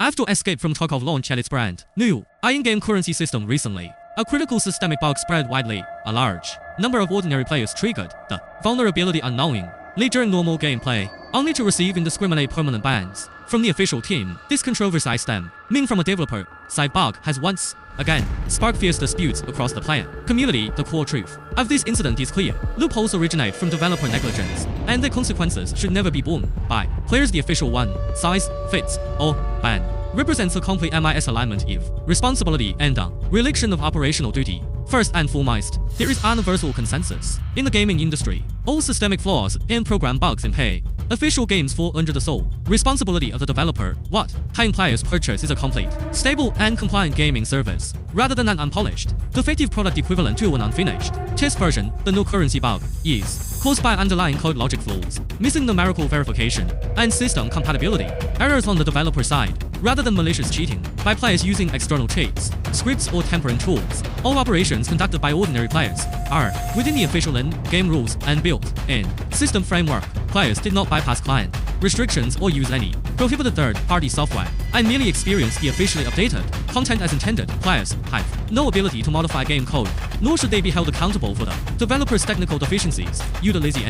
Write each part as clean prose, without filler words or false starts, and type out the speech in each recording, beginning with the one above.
After escape from Tarkov launch at its brand new in-game currency system recently, a critical systemic bug spread widely. A large number of ordinary players triggered the vulnerability unknowingly during normal gameplay, only to receive indiscriminate permanent bans from the official team. This controversy stemming from a developer side bug has once again sparked fierce disputes across the player community. The core truth of this incident is clear. Loopholes originate from developer negligence, and their consequences should never be borne by players. The official one-size-fits-all ban represents a complete misalignment of responsibility and dereliction of operational duty. First and foremost, there is universal consensus in the gaming industry. All systemic flaws and program bugs impede official games fall under the sole responsibility of the developer. What paying players purchase is a complete, stable, and compliant gaming service, rather than an unpolished, defective product equivalent to an unfinished test version. The no currency bug is caused by underlying code logic flaws, missing numerical verification, and system compatibility errors on the developer side, rather than malicious cheating by players using external cheats, scripts, or tampering tools. All operations conducted by ordinary players are within the official in-game rules and built-in system framework. Players did not bypass client restrictions or use any prohibited third-party software and merely experience the officially updated content as intended. Players have no ability to modify game code, nor should they be held accountable for the developer's technical deficiencies. Utilizing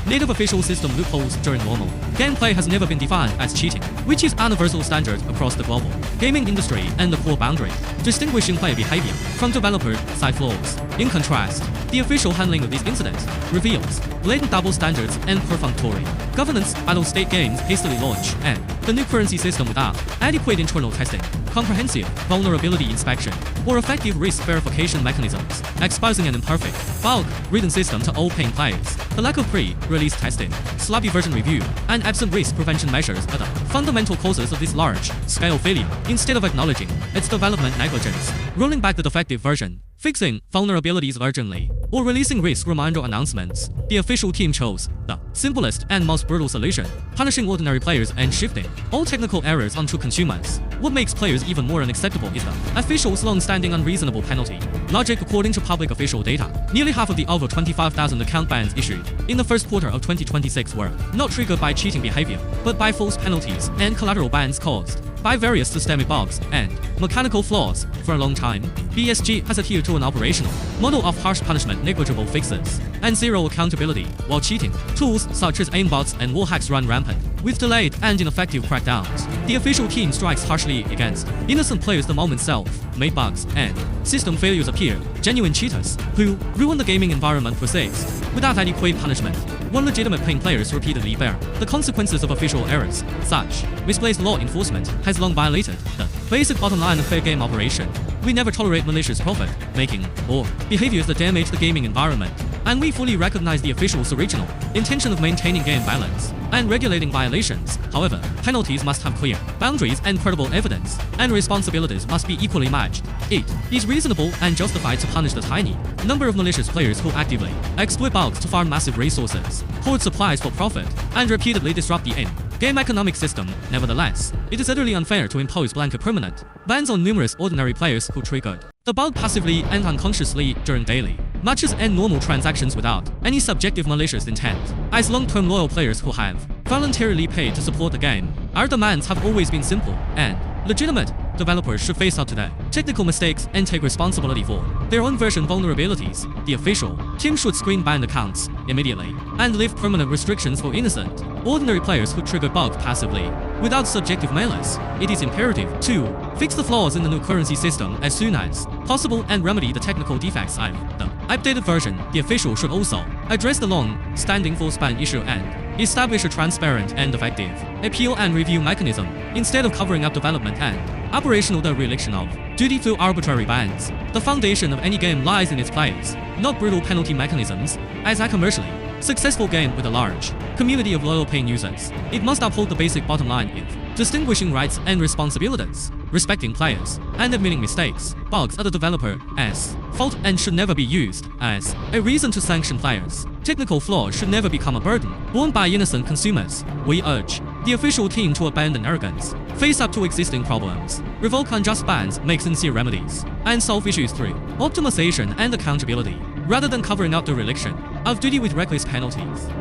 native official system loopholes during normal gameplay has never been defined as cheating, which is universal standard across the global gaming industry and the core boundary distinguishing player behavior from developer side flaws. In contrast, the official handling of these incidents reveals blatant double standards and perfunctory governance. Idle state games hastily launch and the new currency system without adequate internal testing, comprehensive vulnerability inspection, or effective risk verification mechanisms, exposing an imperfect, bug-ridden system to all paying players. The lack of pre-release testing, sloppy version review, and absent risk prevention measures are the fundamental causes of this large-scale failure. Instead of acknowledging its development negligence, rolling back the defective version, fixing vulnerabilities urgently, or releasing risk reminder announcements, the official team chose the simplest and most brutal solution, punishing ordinary players and shifting all technical errors onto consumers. What makes players even more unacceptable is the official's long-standing unreasonable penalty logic. According to public official data, nearly half of the over 25,000 account bans issued in the first quarter of 2026 were not triggered by cheating behavior, but by false penalties and collateral bans caused by various systemic bugs and mechanical flaws. For a long time, BSG has adhered to an operational model of harsh punishment, negligible fixes, and zero accountability, while cheating tools such as aimbots and wall hacks run rampant. With delayed and ineffective crackdowns, the official team strikes harshly against innocent players the moment self-made bugs and system failures appear. Genuine cheaters who ruin the gaming environment persist without adequate punishment, while legitimate paying players repeatedly bear the consequences of official errors. Such misplaced law enforcement has long violated the basic bottom line of fair game operation. We never tolerate malicious profit-making or behaviors that damage the gaming environment, and we fully recognize the official's original intention of maintaining game balance and regulating violations. However, penalties must have clear boundaries and credible evidence, and responsibilities must be equally matched. It is reasonable and justified to punish the tiny number of malicious players who actively exploit bugs to farm massive resources, hoard supplies for profit, and repeatedly disrupt the game economic system. Nevertheless, it is utterly unfair to impose blanket permanent bans on numerous ordinary players who triggered the bug passively and unconsciously during daily matches and normal transactions without any subjective malicious intent. As long-term loyal players who have voluntarily paid to support the game, our demands have always been simple and legitimate. Developers should face up to their technical mistakes and take responsibility for their own version vulnerabilities. The official team should screen banned accounts immediately and lift permanent restrictions for innocent, ordinary players who trigger bugs passively without subjective malice. It is imperative to fix the flaws in the new currency system as soon as possible and remedy the technical defects of the updated version. The official should also address the long-standing false ban issue and establish a transparent and effective appeal and review mechanism instead of covering up development and operational dereliction of duty through arbitrary bans. The foundation of any game lies in its players, not brutal penalty mechanisms. As a commercially successful game with a large community of loyal paying users, it must uphold the basic bottom line of distinguishing rights and responsibilities, respecting players, and admitting mistakes. Bugs are the developer's fault and should never be used as a reason to sanction players. Technical flaws should never become a burden borne by innocent consumers. We urge the official team to abandon arrogance, face up to existing problems, revoke unjust bans, make sincere remedies, and solve issues through optimization and accountability, rather than covering up dereliction of duty with reckless penalties.